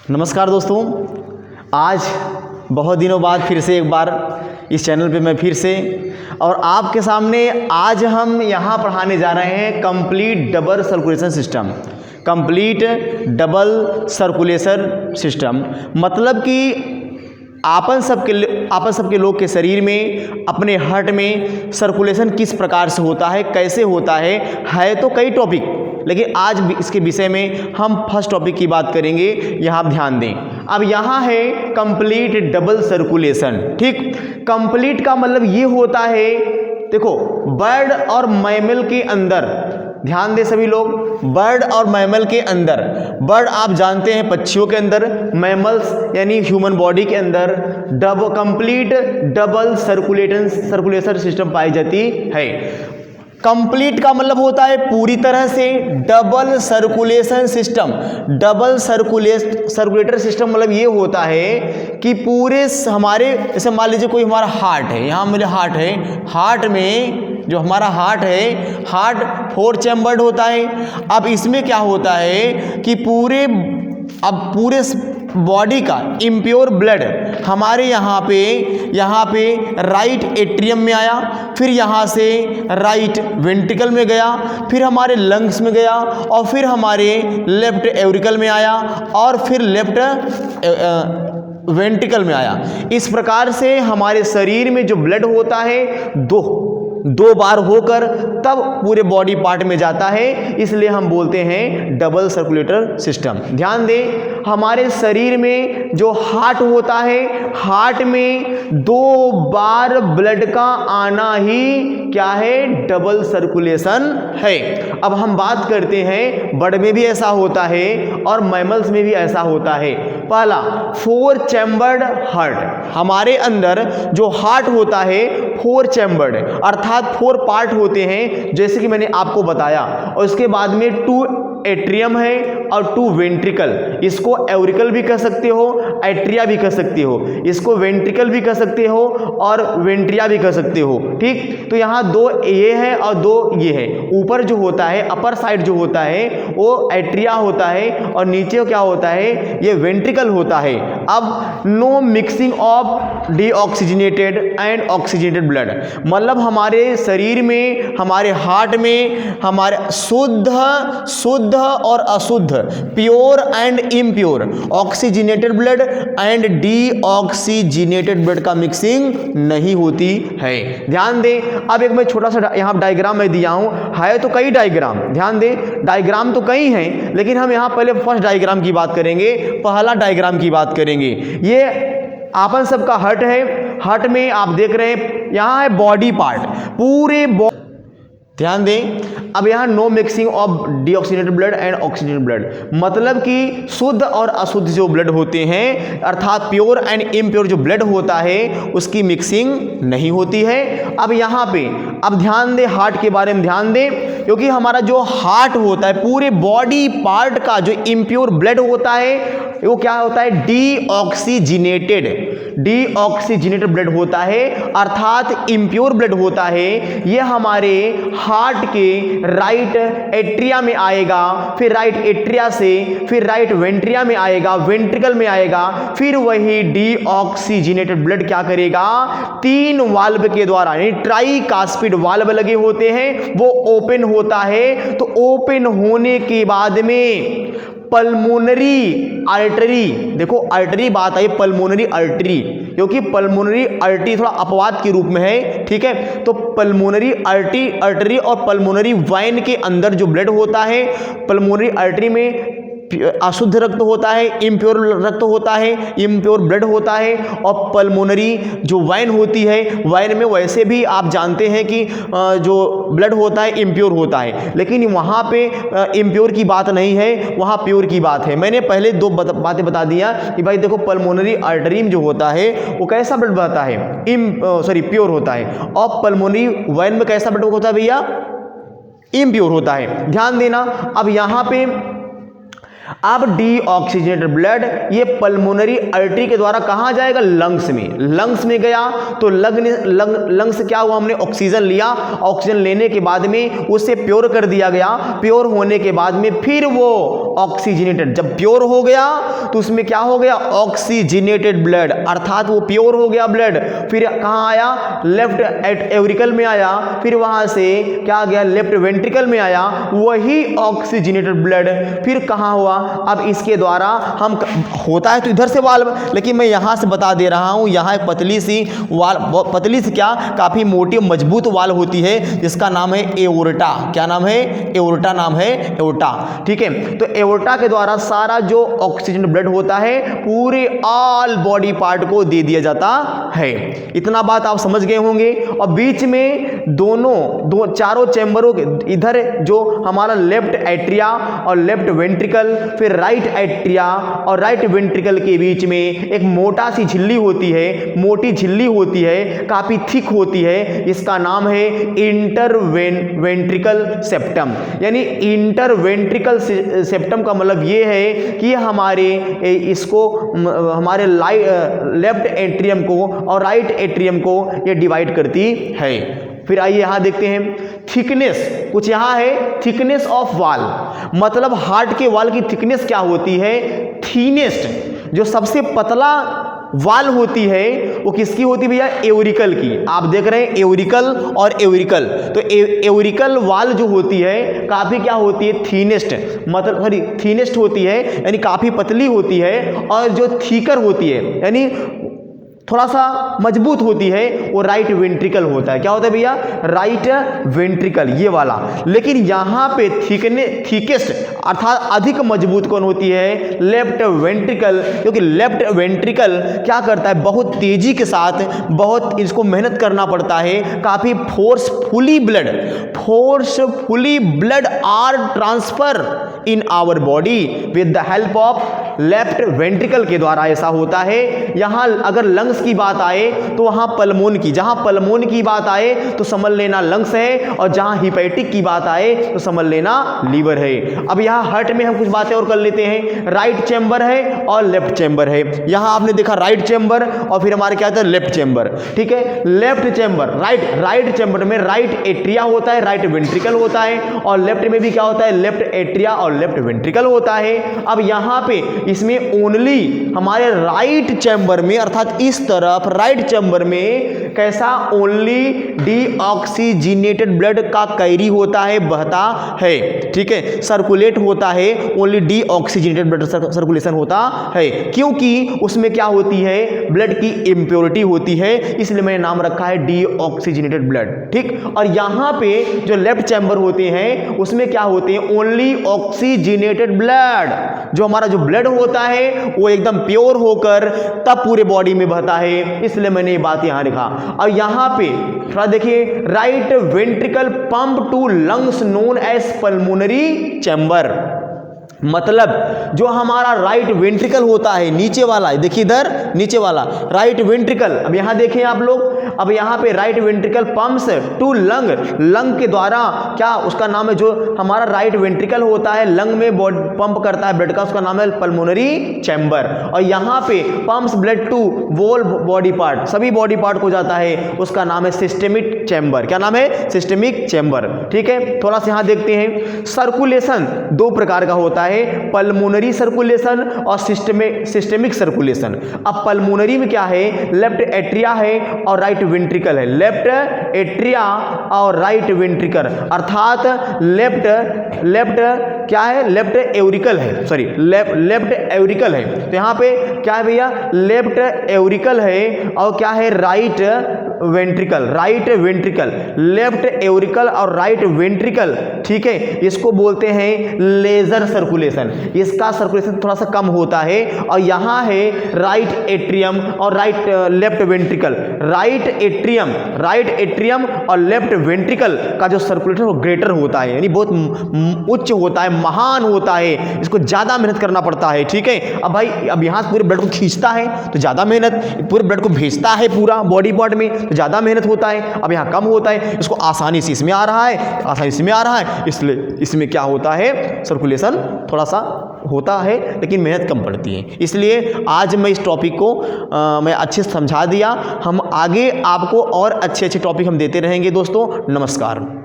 नमस्कार दोस्तों, आज बहुत दिनों बाद फिर से एक बार इस चैनल पे मैं फिर से और आपके सामने आज हम यहाँ पढ़ाने जा रहे हैं complete double circulation system. Complete double circulation system मतलब कि आपन सबके लोग के शरीर में, अपने हार्ट में सर्कुलेशन किस प्रकार से होता है, कैसे होता है तो कई टॉपिक, लेकिन आज इसके विषय में हम फर्स्ट टॉपिक की बात करेंगे। यहाँ आप ध्यान दें। अब यहाँ है कंप्लीट डबल सर्कुलेशन। ठीक, कंप्लीट का मतलब ये होता है, देखो बर्ड और मैमल के अंदर, ध्यान दें सभी लोग, बर्ड और मैमल के अंदर, बर्ड आप जानते हैं पक्षियों के अंदर, मैमल्स यानी ह्यूमन बॉडी के अंदर कंप्लीट डबल सर्कुलेशन सिस्टम पाई जाती है। कंप्लीट का मतलब होता है पूरी तरह से, double circulation system, double circulator system मतलब ये होता है कि पूरे हमारे, जैसे मान लीजिए कोई हमारा हार्ट है, यहाँ मेरे हार्ट है, हार्ट में जो हमारा हार्ट है, हार्ट 4 चैम्बर्ड होता है। अब इसमें क्या होता है कि पूरे बॉडी का इम्प्योर ब्लड हमारे यहाँ पे राइट एट्रियम में आया, फिर यहाँ से राइट वेंट्रिकल में गया, फिर हमारे लंग्स में गया और फिर हमारे लेफ्ट एवरिकल में आया और फिर लेफ्ट वेंट्रिकल में आया। इस प्रकार से हमारे शरीर में जो ब्लड होता है दो बार होकर तब पूरे बॉडी पार्ट में जाता है, इसलिए हम बोलते हैं डबल सर्कुलेटर सिस्टम। ध्यान दें, हमारे शरीर में जो हार्ट होता है, हार्ट में 2 बार ब्लड का आना ही क्या है, डबल सर्कुलेशन है। अब हम बात करते हैं, बर्ड में भी ऐसा होता है और मैमल्स में भी ऐसा होता है। पहला 4 चैम्बर्ड हार्ट, हमारे अंदर जो हार्ट होता है 4 चैम्बर्ड अर्थात 4 पार्ट होते हैं, जैसे कि मैंने आपको बताया। और उसके बाद में 2 एट्रियम है और 2 वेंट्रिकल, इसको एवरिकल भी कह सकते हो, एट्रिया भी कह सकते हो, इसको वेंट्रिकल भी कह सकते हो और वेंट्रिया भी कह सकते हो। ठीक, तो यहाँ 2 ये है और 2 ये है। ऊपर जो होता है, अपर साइड जो होता है वो एट्रिया होता है और नीचे क्या होता है, ये वेंट्रिकल होता है। अब no mixing of deoxygenated and oxygenated blood मतलब हमारे शरीर में, हमारे हार्ट में, हमारे शुद्ध और अशुद्ध, pure and impure, oxygenated blood and deoxygenated blood का मिक्सिंग नहीं होती है। ध्यान दें। अब एक मैं छोटा सा यहाँ डायग्राम में दिया हूँ, है तो कई डायग्राम, ध्यान दें, डायग्राम तो कई हैं, लेकिन हम यहाँ पहले फर्स्ट डायग्राम की बात करेंगे, पहला डायग्राम की बात करेंगे। ये आपन सबका हार्ट है, हार्ट में आप देख रहे हैं यहाँ है बॉडी पार्ट, पूरे ध्यान दें। अब यहाँ no mixing of deoxygenated blood and oxygenated blood मतलब कि शुद्ध और अशुद्ध जो ब्लड होते हैं, अर्थात प्योर एंड इम्प्योर जो ब्लड होता है उसकी मिक्सिंग नहीं होती है। अब यहाँ पे अब ध्यान दें, हार्ट के बारे में ध्यान दें, क्योंकि हमारा जो हार्ट होता है, पूरे बॉडी पार्ट का जो इम्प्योर ब्लड होता है वो क्या होता है, डीऑक्सीजनेटेड ब्लड होता है, अर्थात इम्प्योर ब्लड होता है। ये हमारे हार्ट के राइट एट्रिया में आएगा, फिर राइट एट्रिया से फिर राइट वेंट्रिया में आएगा, वेंट्रिकल में आएगा, फिर वही डीऑक्सीजनेटेड ब्लड क्या करेगा, 3 वाल्व के द्वारा, यानी ट्राइकास्पिड वाल्व लगे होते हैं, वो ओपन होता है। तो ओपन होने के बाद में पल्मोनरी आर्टरी, देखो आर्टरी बात आई, पल्मोनरी आर्टरी, क्योंकि पल्मोनरी आर्टरी थोड़ा अपवाद के रूप में है। ठीक है, तो पल्मोनरी आर्टरी और पल्मोनरी वाइन के अंदर जो ब्लड होता है, पल्मोनरी आर्टरी में अशुद्ध रक्त होता है, इम्प्योर रक्त होता है, इम्प्योर ब्लड होता है, और पल्मोनरी जो वाइन होती है, वाइन में वैसे भी आप जानते हैं कि जो ब्लड होता है इम्प्योर होता है, लेकिन वहाँ पे इम्प्योर की बात नहीं है, वहाँ प्योर की बात है। मैंने पहले 2 बातें बता दिया कि भाई देखो पल्मोनरी आर्टरी में जो होता है वो कैसा ब्लड बहता है, प्योर होता है, और पल्मोनरी वाइन में कैसा ब्लड होता है भैया, इम्प्योर होता है। ध्यान देना। अब यहाँ पे अब डीऑक्सीजनेटेड ब्लड ये पल्मोनरी आर्टरी के द्वारा कहां जाएगा? लंग्स में। लंग्स में गया तो लंग्स क्या हुआ? हमने ऑक्सीजन लिया, ऑक्सीजन लेने के बाद में उसे प्योर कर दिया गया। प्योर होने के बाद में फिर वो ऑक्सीजनेटेड, जब प्योर हो गया तो उसमें क्या हो गया? ऑक्सीजनेटेड ब्लड, अर्थात वो प्योर हो गया ब्लड। फिर कहां आया? लेफ्ट एवरिकल में आया, फिर वहां से क्या गया? लेफ्ट वेंट्रिकल में आया, वही ऑक्सीजनेटेड ब्लड फिर कहां हुआ? अब इसके द्वारा हम होता है तो इधर से वाल्व, लेकिन मैं यहां से बता दे रहा हूं, यहां एक पतली सी वाल्व, पतली सी क्या, काफी मोटी मजबूत वाल्व होती है जिसका नाम है एओर्टा। क्या नाम है? एओर्टा नाम है, एओर्टा। ठीक है, तो एओर्टा के द्वारा सारा जो ऑक्सीजन ब्लड होता है पूरे ऑल बॉडी पार्ट को दे दिया जाता है। इतना बात आप समझ गए होंगे। और बीच में दो चारों चैम्बरों के इधर जो हमारा लेफ्ट एट्रिया और लेफ्ट वेंट्रिकल, फिर राइट एट्रिया और राइट वेंट्रिकल के बीच में एक मोटा सी झिल्ली होती है, मोटी झिल्ली होती है, काफी थिक होती है, इसका नाम है इंटरवेंट्रिकल सेप्टम। यानी इंटरवेंट्रिकल सेप्टम का मतलब ये है कि हमारे लेफ्ट एट्रियम को और राइट एट्रियम को ये डिवाइड करती है। फिर आइए यहां देखते हैं थिकनेस, कुछ यहां है थिकनेस ऑफ वाल, मतलब हार्ट के वाल की थिकनेस क्या होती है? थीनेस्ट, जो सबसे पतला वाल होती है वो किसकी होती है भैया? एवरिकल की। आप देख रहे हैं एवरिकल और एवरिकल, तो एवरिकल वाल जो होती है काफी क्या होती है? थीनेस्ट, मतलब सॉरी थीनेस्ट होती है, यानी काफी पतली होती है। और जो थीकर होती है यानी थोड़ा सा मजबूत होती है, वो राइट वेंट्रिकल होता है। क्या होता है भैया? राइट वेंट्रिकल, ये वाला। लेकिन यहां पे थिकेस्ट अर्थात अधिक मजबूत कौन होती है? लेफ्ट वेंट्रिकल, क्योंकि लेफ्ट वेंट्रिकल क्या करता है? बहुत तेजी के साथ, बहुत इसको मेहनत करना पड़ता है, काफी forcefully blood are transfer in our body with the help of left ventricle के द्वारा ऐसा होता है। यहां अगर लंग्स की बात आए तो वहां पल्मोन की, जहां पल्मोन की बात आए तो समझ लेना लंग्स है, और जहां हिपैटिक की बात आए तो समझ लेना लीवर है। अब यहां हार्ट में हम कुछ बातें और कर लेते हैं। राइट चैम्बर है और लेफ्ट चैम्बर है। यहां आपने देखा राइट चैम्बर और फिर हमारे क्या था? Left chamber. ठीक है, लेफ्ट चैम्बर, राइट चैम्बर में राइट एट्रिया होता है, राइट वेंट्रिकल होता है, और लेफ्ट में भी क्या होता है? लेफ्ट एट्रिया और लेफ्ट वेंट्रिकल होता है। अब यहां पे इसमें ओनली हमारे राइट चैम्बर में, अर्थात इस तरफ राइट चैम्बर में कैसा? ओनली डीऑक्सीजनेटेड ब्लड का कैरी होता है, बहता है। ठीक है, सर्कुलेट होता है, ओनली डीऑक्सीजनेटेड ब्लड सर्कुलेशन होता है, क्योंकि उसमें क्या होती है? ब्लड की इम्प्योरिटी होती है, इसलिए मैंने नाम रखा है डीऑक्सीजनेटेड ब्लड। ठीक, और यहां पे जो लेफ्ट चैम्बर होते हैं उसमें क्या होते हैं? Only oxygenated blood. जो हमारा जो ब्लड होता है वो एकदम प्योर होकर तब पूरे बॉडी में बहता है, इसलिए मैंने ये बात यहां लिखा। और यहां पे थोड़ा देखिए, right ventricle pump to lungs known as pulmonary chamber, मतलब जो हमारा राइट वेंट्रिकल होता है नीचे वाला, देखिए इधर नीचे वाला राइट वेंट्रिकल। अब यहां देखें आप लोग, अब यहां पे right ventricle pumps to lung के द्वारा, क्या उसका नाम है? जो हमारा राइट वेंट्रिकल होता है लंग में पंप करता है ब्लड का, उसका नाम है पल्मोनरी चैम्बर। और यहां पे pumps blood to whole body part, सभी बॉडी पार्ट को जाता है, उसका नाम है सिस्टेमिक चैम्बर। क्या नाम है? Systemic chamber. ठीक है, थोड़ा सा यहां देखते हैं। सर्कुलेशन दो प्रकार का होता है, पल्मोनरी सर्कुलेशन और सिस्टेमिक सर्कुलेशन। अब पल्मोनरी में क्या है? लेफ्ट एट्रिया है और राइट वेंट्रिकल है। लेफ्ट एट्रिया और राइट वेंट्रिकल, अर्थात लेफ्ट क्या है? लेफ्ट एवरिकल है, सॉरी लेफ्ट एवरिकल है। तो यहां पे क्या है भैया? लेफ्ट एवरिकल है और क्या है? राइट वेंट्रिकल, लेफ्ट एवरिकल और राइट वेंट्रिकल। ठीक है, इसको बोलते हैं लेजर सर्कुलेशन, इसका सर्कुलेशन थोड़ा सा कम होता है। और यहां है राइट एट्रियम और लेफ्ट वेंट्रिकल। राइट एट्रियम और लेफ्ट वेंट्रिकल का जो सर्कुलेशन वो ग्रेटर होता है, यानी बहुत उच्च होता है, महान होता है, इसको ज्यादा मेहनत करना पड़ता है। ठीक है, अब भाई अब यहां से पूरे ब्लड को खींचता है तो ज्यादा मेहनत, पूरे ब्लड को भेजता है पूरा बॉडी पार्ट में तो ज़्यादा मेहनत होता है, अब यहाँ कम होता है, इसको आसानी से इसमें आ रहा है, आसानी इसमें आ रहा है, इसलिए इसमें क्या होता है, सर्कुलेशन थोड़ा सा होता है लेकिन मेहनत कम पड़ती है। इसलिए आज मैं इस टॉपिक को मैं अच्छे से समझा दिया। हम आगे आपको और अच्छे अच्छे टॉपिक हम देते रहेंगे दोस्तों। नमस्कार।